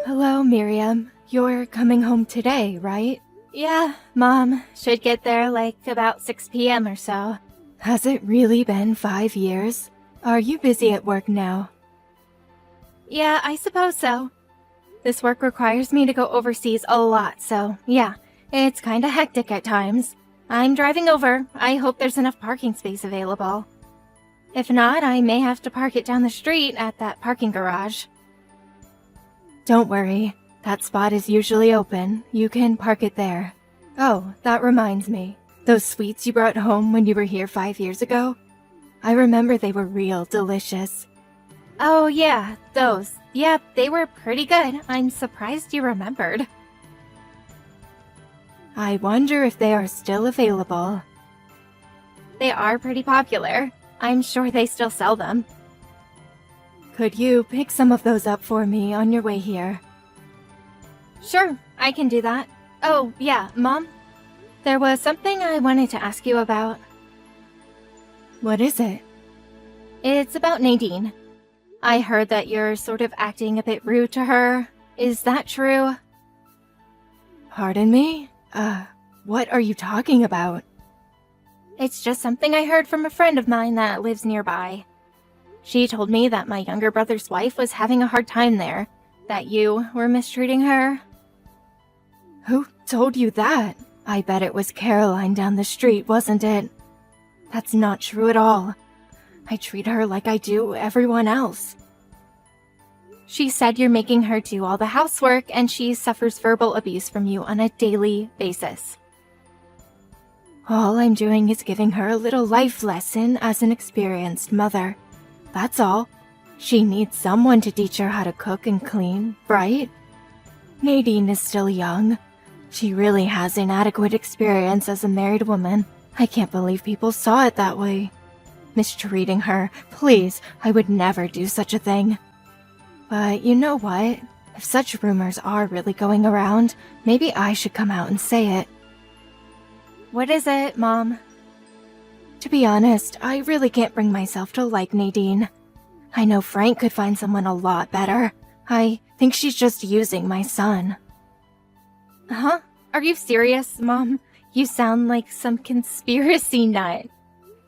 Hello, Miriam. You're coming home today, right? Yeah, Mom. Should get there like about 6 p.m. or so. Has it really been 5 years? Are you busy at work now? Yeah, I suppose so. This work requires me to go overseas a lot, so yeah, it's kinda hectic at times. I'm driving over. I hope there's enough parking space available. If not, I may have to park it down the street at that parking garage. Don't worry. That spot is usually open. You can park it there. Oh, that reminds me. Those sweets you brought home when you were here 5 years ago? I remember they were real delicious. Oh yeah, those. Yep, they were pretty good. I'm surprised you remembered. I wonder if they are still available. They are pretty popular. I'm sure they still sell them. Could you pick some of those up for me on your way here? Sure, I can do that. Oh, yeah, Mom? There was something I wanted to ask you about. What is it? It's about Nadine. I heard that you're sort of acting a bit rude to her. Is that true? Pardon me? What are you talking about? It's just something I heard from a friend of mine that lives nearby. She told me that my younger brother's wife was having a hard time there, that you were mistreating her. Who told you that? I bet it was Caroline down the street, wasn't it? That's not true at all. I treat her like I do everyone else. She said you're making her do all the housework and she suffers verbal abuse from you on a daily basis. All I'm doing is giving her a little life lesson as an experienced mother. That's all. She needs someone to teach her how to cook and clean, right? Nadine is still young. She really has inadequate experience as a married woman. I can't believe people saw it that way. Mistreating her, please, I would never do such a thing. But you know what? If such rumors are really going around, maybe I should come out and say it. What is it, Mom? To be honest, I really can't bring myself to like Nadine. I know Frank could find someone a lot better. I think she's just using my son. Huh? Are you serious, Mom? You sound like some conspiracy nut.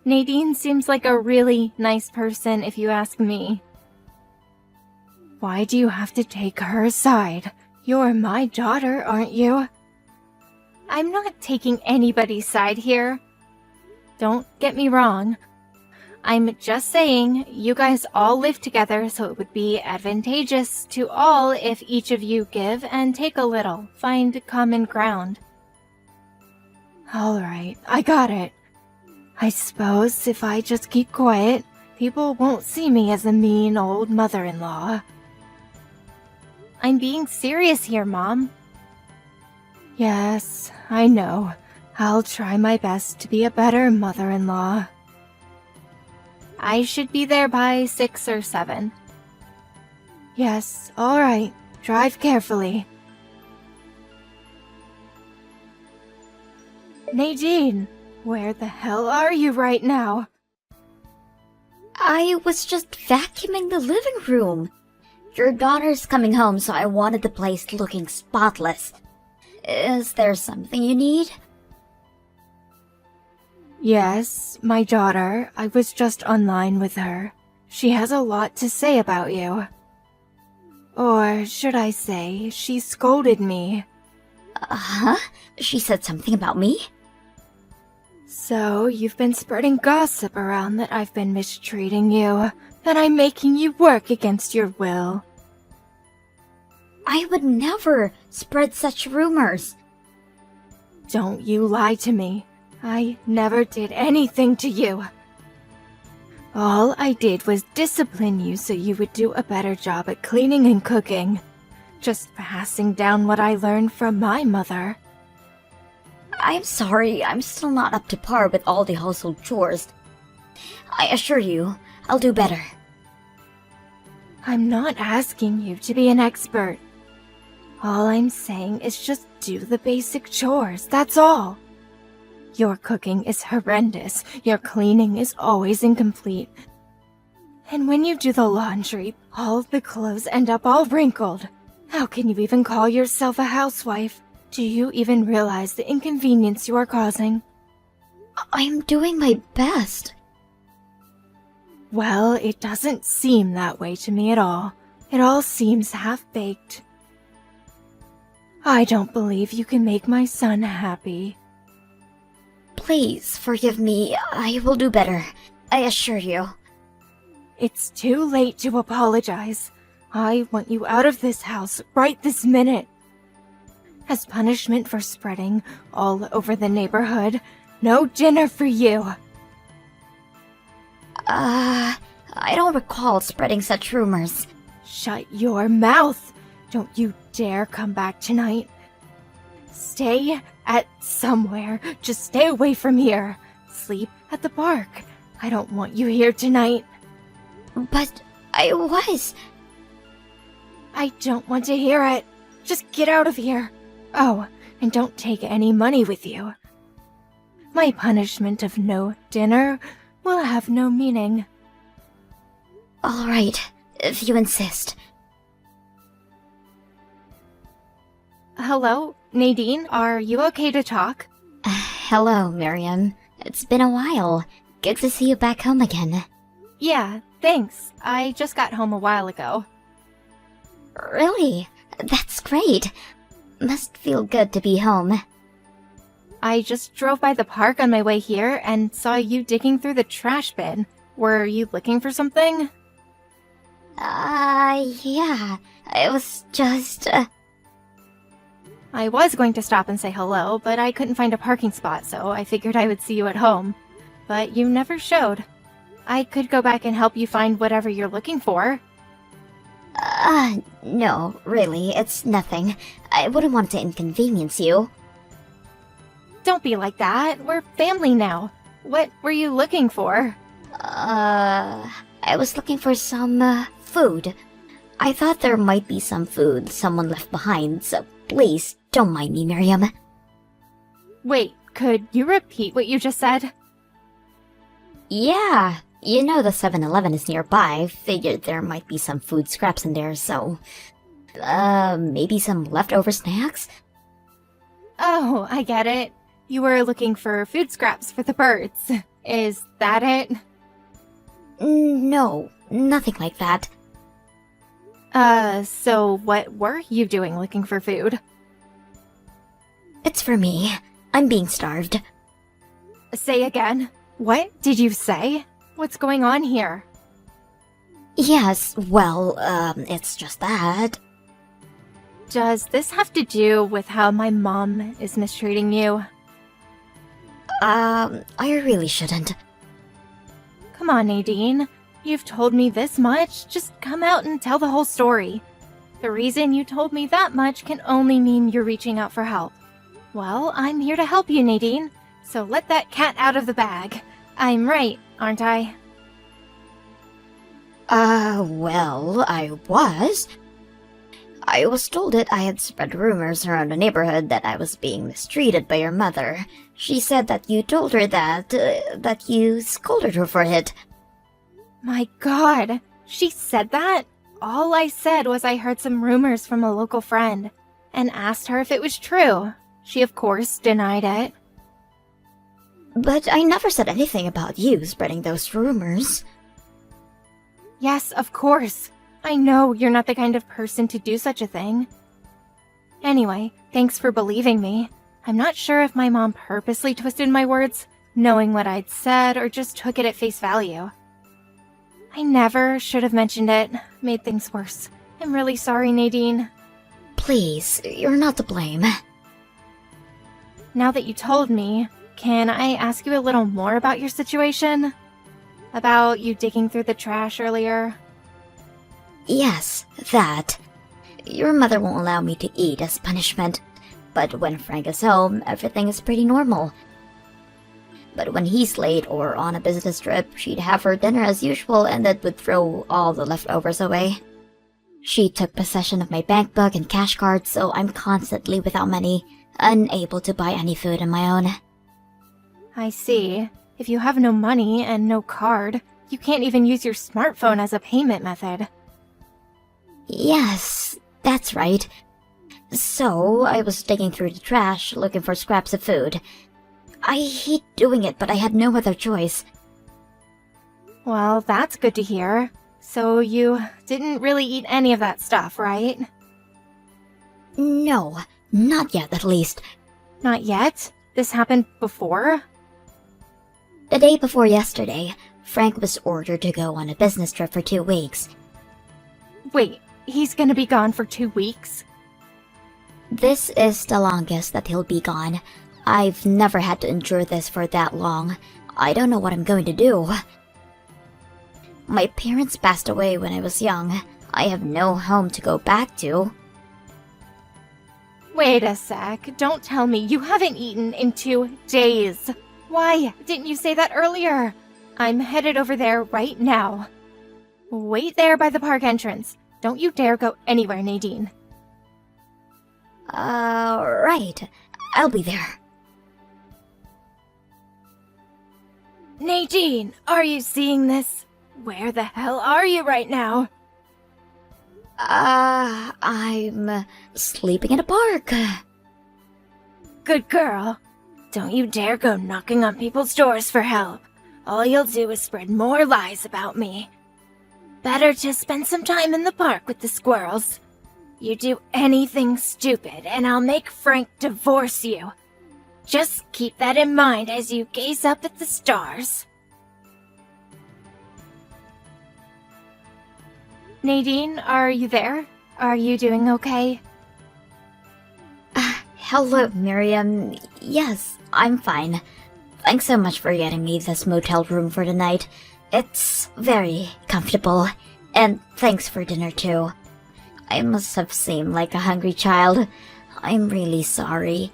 Nadine seems like a really nice person if you ask me. Why do you have to take her side? You're my daughter, aren't you? I'm not taking anybody's side here. Don't get me wrong. I'm just saying you guys all live together, so it would be advantageous to all if each of you give and take a little, find common ground. All right, I got it. I suppose if I just keep quiet, people won't see me as a mean old mother-in-law. I'm being serious here, Mom. Yes, I know. I'll try my best to be a better mother-in-law. I should be there by 6 or 7. Yes, all right. Drive carefully. Nadine, where the hell are you right now? I was just vacuuming the living room. Your daughter's coming home, so I wanted the place looking spotless. Is there something you need? Yes, my daughter. I was just online with her. She has a lot to say about you. Or should I say, she scolded me. Huh? She said something about me? So, you've been spreading gossip around that I've been mistreating you, that I'm making you work against your will. I would never spread such rumors. Don't you lie to me. I never did anything to you. All I did was discipline you so you would do a better job at cleaning and cooking. Just passing down what I learned from my mother. I'm sorry, I'm still not up to par with all the household chores. I assure you, I'll do better. I'm not asking you to be an expert. All I'm saying is just do the basic chores, that's all. Your cooking is horrendous, your cleaning is always incomplete. And when you do the laundry, all of the clothes end up all wrinkled. How can you even call yourself a housewife? Do you even realize the inconvenience you are causing? I'm doing my best. Well, it doesn't seem that way to me at all. It all seems half-baked. I don't believe you can make my son happy. Please forgive me. I will do better. I assure you. It's too late to apologize. I want you out of this house right this minute. As punishment for spreading all over the neighborhood, no dinner for you. I don't recall spreading such rumors. Shut your mouth. Don't you dare come back tonight. Stay at somewhere. Just stay away from here. Sleep at the park. I don't want you here tonight. But I was. I don't want to hear it. Just get out of here. Oh, and don't take any money with you. My punishment of no dinner will have no meaning. All right, if you insist. Hello, Nadine, are you okay to talk? Hello, Miriam. It's been a while. Good to see you back home again. Yeah, thanks. I just got home a while ago. Really? That's great. Must feel good to be home. I just drove by the park on my way here and saw you digging through the trash bin. Were you looking for something? Yeah. It was just, I was going to stop and say hello, but I couldn't find a parking spot, so I figured I would see you at home. But you never showed. I could go back and help you find whatever you're looking for. No, really, it's nothing. I wouldn't want to inconvenience you. Don't be like that. We're family now. What were you looking for? I was looking for some, food. I thought there might be some food someone left behind, so please, don't mind me, Miriam. Wait, could you repeat what you just said? Yeah, you know the 7-Eleven is nearby. Figured there might be some food scraps in there, so... maybe some leftover snacks? Oh, I get it. You were looking for food scraps for the birds. Is that it? No, nothing like that. So what were you doing looking for food? It's for me. I'm being starved. Say again. What did you say? What's going on here? Yes, well, it's just that. Does this have to do with how my mom is mistreating you? I really shouldn't. Come on, Nadine. You've told me this much. Just come out and tell the whole story. The reason you told me that much can only mean you're reaching out for help. Well, I'm here to help you, Nadine. So let that cat out of the bag. I'm right, aren't I? Well, I was. I was told that I had spread rumors around the neighborhood that I was being mistreated by your mother. She said that you told her that you scolded her for it. My God, she said that? All I said was I heard some rumors from a local friend and asked her if it was true. She, of course, denied it. But I never said anything about you spreading those rumors. Yes, of course. I know you're not the kind of person to do such a thing. Anyway, thanks for believing me. I'm not sure if my mom purposely twisted my words, knowing what I'd said, or just took it at face value. I never should have mentioned it. Made things worse. I'm really sorry, Nadine. Please, you're not to blame. Now that you told me, can I ask you a little more about your situation? About you digging through the trash earlier? Yes, that. Your mother won't allow me to eat as punishment, but when Frank is home, everything is pretty normal. But when he's late or on a business trip, she'd have her dinner as usual and then would throw all the leftovers away. She took possession of my bank book and cash card, so I'm constantly without money, unable to buy any food on my own. I see. If you have no money and no card, you can't even use your smartphone as a payment method. Yes, That's right. So, I was digging through the trash, looking for scraps of food. I hate doing it, but I had no other choice. Well, that's good to hear. So you didn't really eat any of that stuff, right? No, not yet at least. Not yet? This happened before? The day before yesterday, Frank was ordered to go on a business trip for 2 weeks. Wait, he's gonna be gone for 2 weeks? This is the longest that he'll be gone. I've never had to endure this for that long. I don't know what I'm going to do. My parents passed away when I was young. I have no home to go back to. Wait a sec, don't tell me you haven't eaten in 2 days. Why didn't you say that earlier? I'm headed over there right now. Wait there by the park entrance. Don't you dare go anywhere, Nadine. Right. I'll be there. Nadine, are you seeing this? Where the hell are you right now? I'm sleeping in a park. Good girl. Don't you dare go knocking on people's doors for help. All you'll do is spread more lies about me. Better to spend some time in the park with the squirrels. You do anything stupid and I'll make Frank divorce you. Just keep that in mind as you gaze up at the stars. Nadine, are you there? Are you doing okay? Hello, Miriam. Yes, I'm fine. Thanks so much for getting me this motel room for the night. It's very comfortable. And thanks for dinner, too. I must have seemed like a hungry child. I'm really sorry.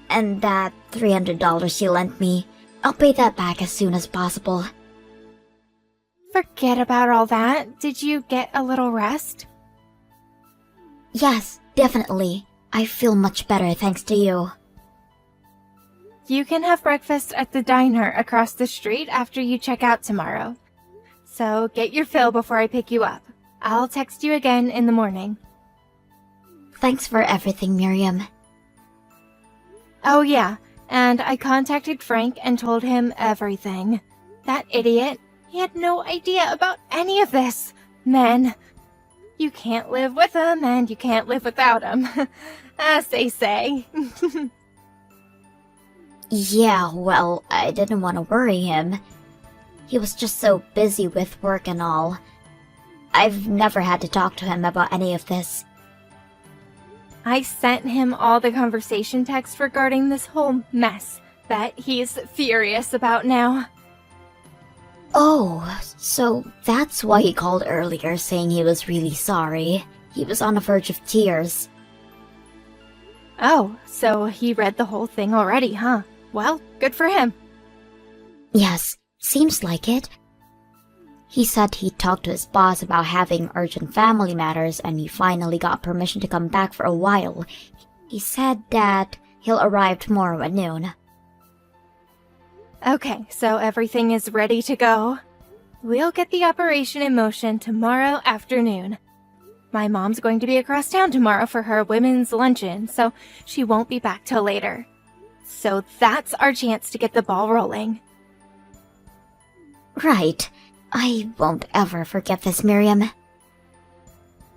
And that $300 you lent me, I'll pay that back as soon as possible. Forget about all that. Did you get a little rest? Yes, definitely. I feel much better thanks to you. You can have breakfast at the diner across the street after you check out tomorrow. So get your fill before I pick you up. I'll text you again in the morning. Thanks for everything, Miriam. Oh yeah, and I contacted Frank and told him everything. That idiot, he had no idea about any of this. Men, you can't live with them and you can't live without them, as they say. Yeah, well, I didn't want to worry him. He was just so busy with work and all. I've never had to talk to him about any of this. I sent him all the conversation texts regarding this whole mess that he's furious about now. Oh, so that's why he called earlier saying he was really sorry. He was on the verge of tears. Oh, so he read the whole thing already, huh? Well, good for him. Yes, seems like it. He said he talked to his boss about having urgent family matters and he finally got permission to come back for a while. He said that he'll arrive tomorrow at noon. Okay, so everything is ready to go. We'll get the operation in motion tomorrow afternoon. My mom's going to be across town tomorrow for her women's luncheon, so she won't be back till later. So that's our chance to get the ball rolling. Right. I won't ever forget this, Miriam.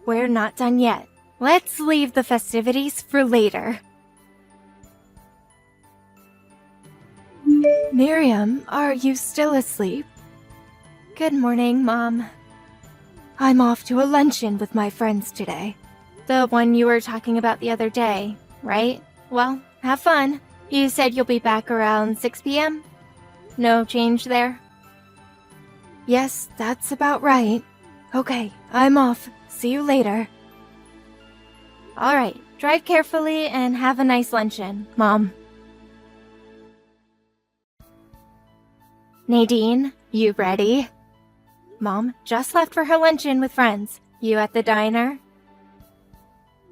We're not done yet. Let's leave the festivities for later. Miriam, are you still asleep? Good morning, Mom. I'm off to a luncheon with my friends today. The one you were talking about the other day, right? Well, have fun. You said you'll be back around 6 p.m.? No change there? Yes, that's about right. Okay, I'm off. See you later. Alright, drive carefully and have a nice luncheon, Mom. Nadine, you ready? Mom just left for her luncheon with friends. You at the diner?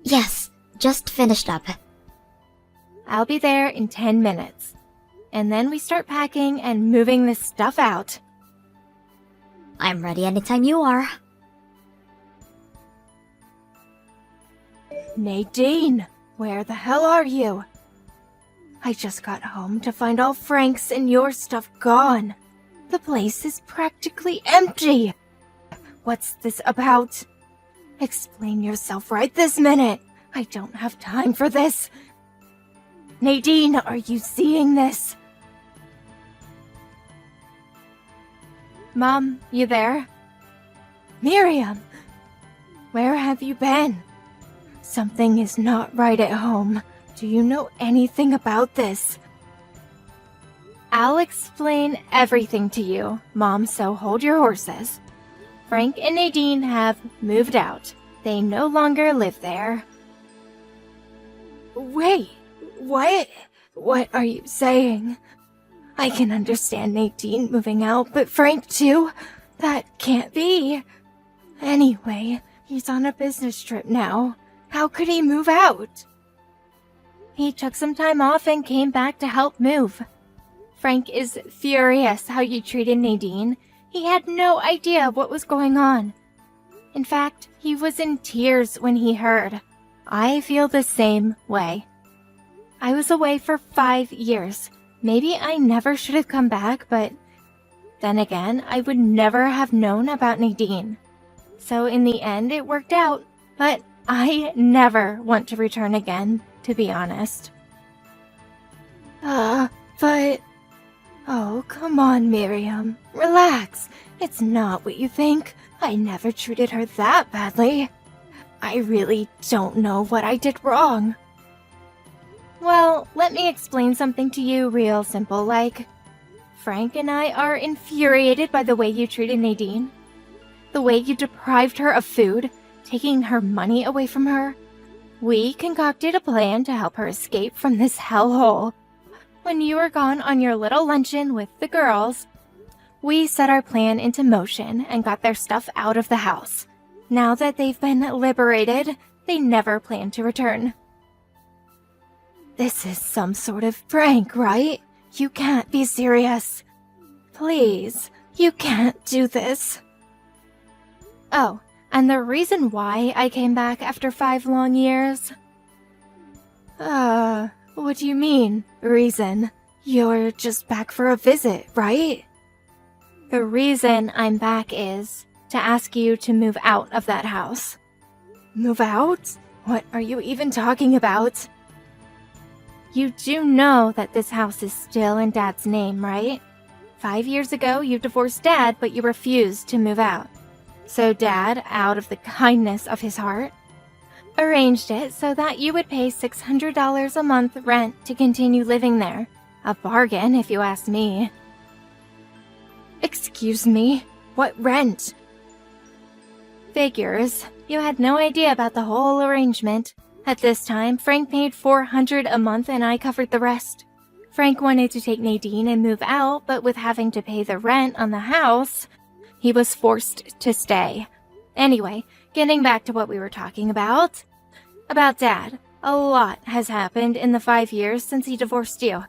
Yes, just finished up. I'll be there in 10 minutes. And then we start packing and moving this stuff out. I'm ready anytime you are. Nadine, where the hell are you? I just got home to find all Frank's and your stuff gone. The place is practically empty. What's this about? Explain yourself right this minute. I don't have time for this. Nadine, are you seeing this? Mom, you there? Miriam, where have you been? Something is not right at home. Do you know anything about this? I'll explain everything to you, Mom, so hold your horses. Frank and Nadine have moved out. They no longer live there. Wait, what? What are you saying? I can understand Nadine moving out, but Frank too? That can't be. Anyway, he's on a business trip now. How could he move out? He took some time off and came back to help move. Frank is furious how you treated Nadine. He had no idea what was going on. In fact, he was in tears when he heard. I feel the same way. I was away for 5 years. Maybe I never should have come back, but then again, I would never have known about Nadine. So in the end, it worked out, but I never want to return again, to be honest. But... Oh, come on, Miriam. Relax. It's not what you think. I never treated her that badly. I really don't know what I did wrong. Well, let me explain something to you real simple like. Frank and I are infuriated by the way you treated Nadine. The way you deprived her of food, taking her money away from her. We concocted a plan to help her escape from this hellhole. When you were gone on your little luncheon with the girls, we set our plan into motion and got their stuff out of the house. Now that they've been liberated, they never plan to return. This is some sort of prank, right? You can't be serious. Please, you can't do this. Oh, and the reason why I came back after 5 long years? What do you mean, reason? You're just back for a visit, right? The reason I'm back is to ask you to move out of that house. Move out? What are you even talking about? You do know that this house is still in Dad's name, right? 5 years ago, you divorced Dad, but you refused to move out. So Dad, out of the kindness of his heart, arranged it so that you would pay $600 a month rent to continue living there. A bargain, if you ask me. Excuse me? What rent? Figures. You had no idea about the whole arrangement. At this time, Frank paid $400 a month and I covered the rest. Frank wanted to take Nadine and move out, but with having to pay the rent on the house, he was forced to stay. Anyway, getting back to what we were talking about. About Dad. A lot has happened in the 5 years since he divorced you.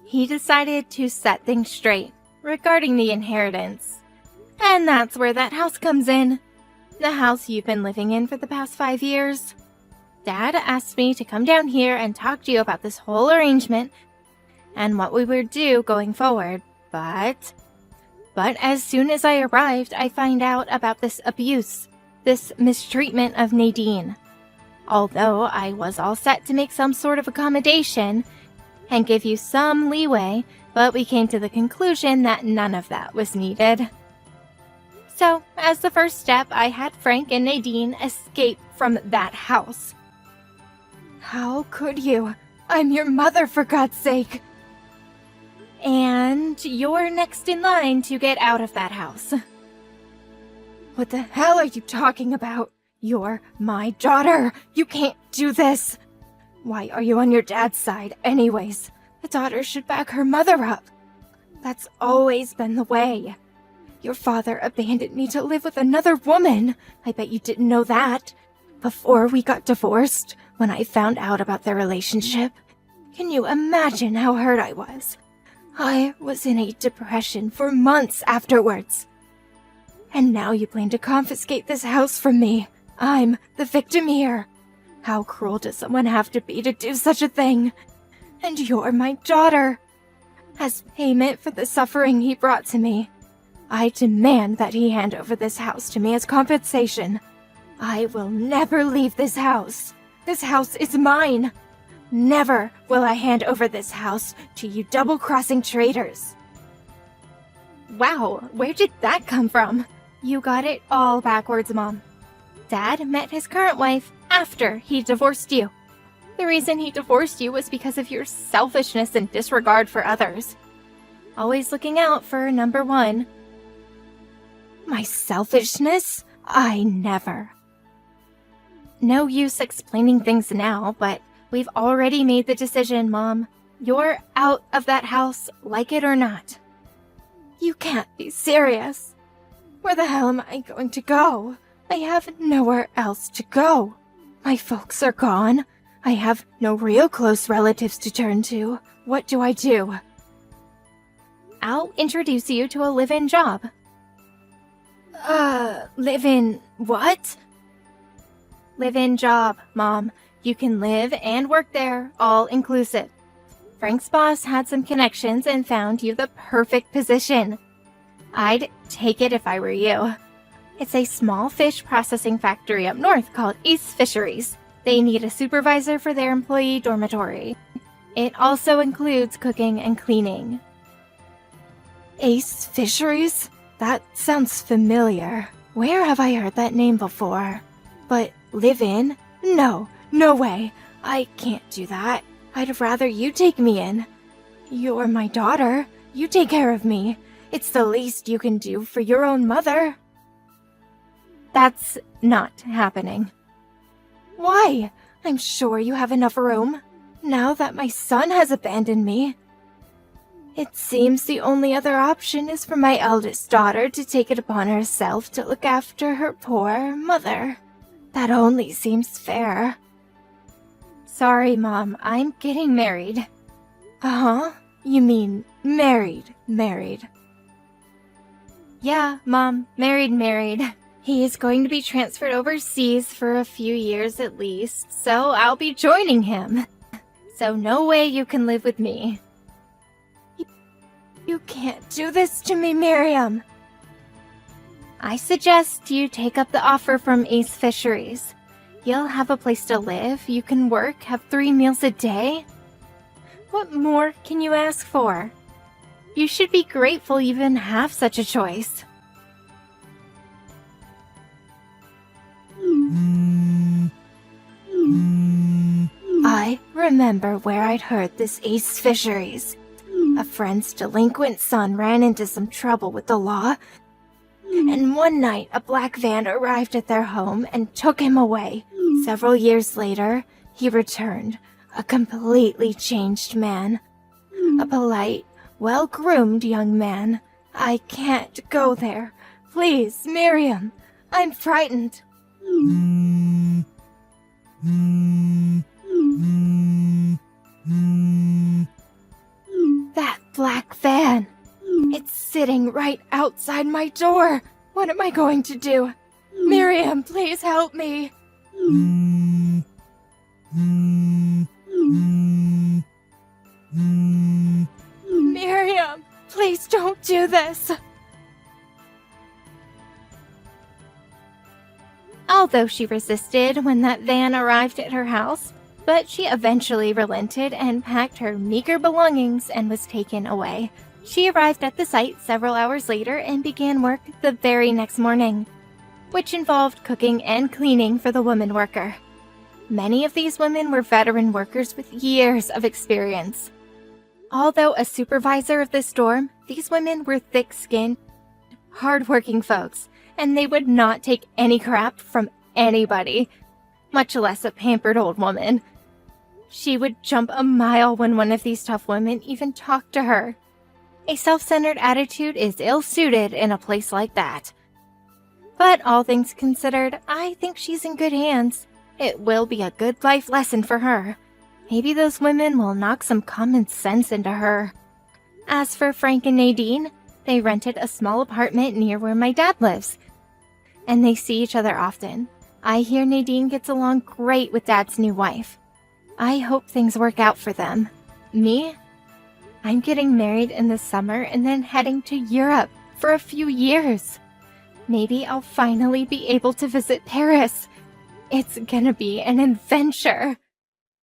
He decided to set things straight regarding the inheritance. And that's where that house comes in. The house you've been living in for the past 5 years. Dad asked me to come down here and talk to you about this whole arrangement and what we would do going forward, but as soon as I arrived, I find out about this abuse, this mistreatment of Nadine. Although I was all set to make some sort of accommodation and give you some leeway, but we came to the conclusion that none of that was needed. So, as the first step, I had Frank and Nadine escape from that house. How could you? I'm your mother, for God's sake. And you're next in line to get out of that house. What the hell are you talking about? You're my daughter. You can't do this. Why are you on your dad's side, anyways? The daughter should back her mother up. That's always been the way. Your father abandoned me to live with another woman. I bet you didn't know that. Before we got divorced, when I found out about their relationship, can you imagine how hurt I was? I was in a depression for months afterwards. And now you plan to confiscate this house from me. I'm the victim here. How cruel does someone have to be to do such a thing? And you're my daughter. As payment for the suffering he brought to me, I demand that he hand over this house to me as compensation. I will never leave this house. This house is mine. Never will I hand over this house to you double-crossing traitors. Wow, where did that come from? You got it all backwards, Mom. Dad met his current wife after he divorced you. The reason he divorced you was because of your selfishness and disregard for others. Always looking out for number one. My selfishness? I never. No use explaining things now, but we've already made the decision, Mom. You're out of that house, like it or not. You can't be serious. Where the hell am I going to go? I have nowhere else to go. My folks are gone. I have no real close relatives to turn to. What do I do? I'll introduce you to a live-in job. Live-in what? Live-in job, Mom. You can live and work there, all inclusive. Frank's boss had some connections and found you the perfect position. I'd take it if I were you. It's a small fish processing factory up north called East Fisheries. They need a supervisor for their employee dormitory. It also includes cooking and cleaning. Ace Fisheries? That sounds familiar. Where have I heard that name before? But live in? No way. I can't do that. I'd rather you take me in. You're my daughter. You take care of me. It's the least you can do for your own mother. That's not happening. Why? I'm sure you have enough room. Now that my son has abandoned me. It seems the only other option is for my eldest daughter to take it upon herself to look after her poor mother. That only seems fair. Sorry, Mom, I'm getting married. Uh-huh? You mean married. Yeah, Mom, married. He is going to be transferred overseas for a few years at least, so I'll be joining him. So no way you can live with me. You can't do this to me, Miriam. I suggest you take up the offer from Ace Fisheries. You'll have a place to live, you can work, have 3 meals a day. What more can you ask for? You should be grateful you even have such a choice. I remember where I'd heard this Ace Fisheries. A friend's delinquent son ran into some trouble with the law, and one night a black van arrived at their home and took him away. Several years later, he returned, a completely changed man. A polite, well-groomed young man. I can't go there. Please, Miriam, I'm frightened. That black van. It's sitting right outside my door. What am I going to do? Miriam, please help me. Miriam, please don't do this. Although she resisted when that van arrived at her house, but she eventually relented and packed her meager belongings and was taken away. She arrived at the site several hours later and began work the very next morning, which involved cooking and cleaning for the woman worker. Many of these women were veteran workers with years of experience. Although a supervisor of this dorm, these women were thick-skinned, hard-working folks, and they would not take any crap from anybody, much less a pampered old woman. She would jump a mile when one of these tough women even talked to her. A self-centered attitude is ill-suited in a place like that. But all things considered, I think she's in good hands. It will be a good life lesson for her. Maybe those women will knock some common sense into her. As for Frank and Nadine, they rented a small apartment near where my dad lives, and they see each other often. I hear Nadine gets along great with Dad's new wife. I hope things work out for them. Me? I'm getting married in the summer and then heading to Europe for a few years. Maybe I'll finally be able to visit Paris. It's gonna be an adventure.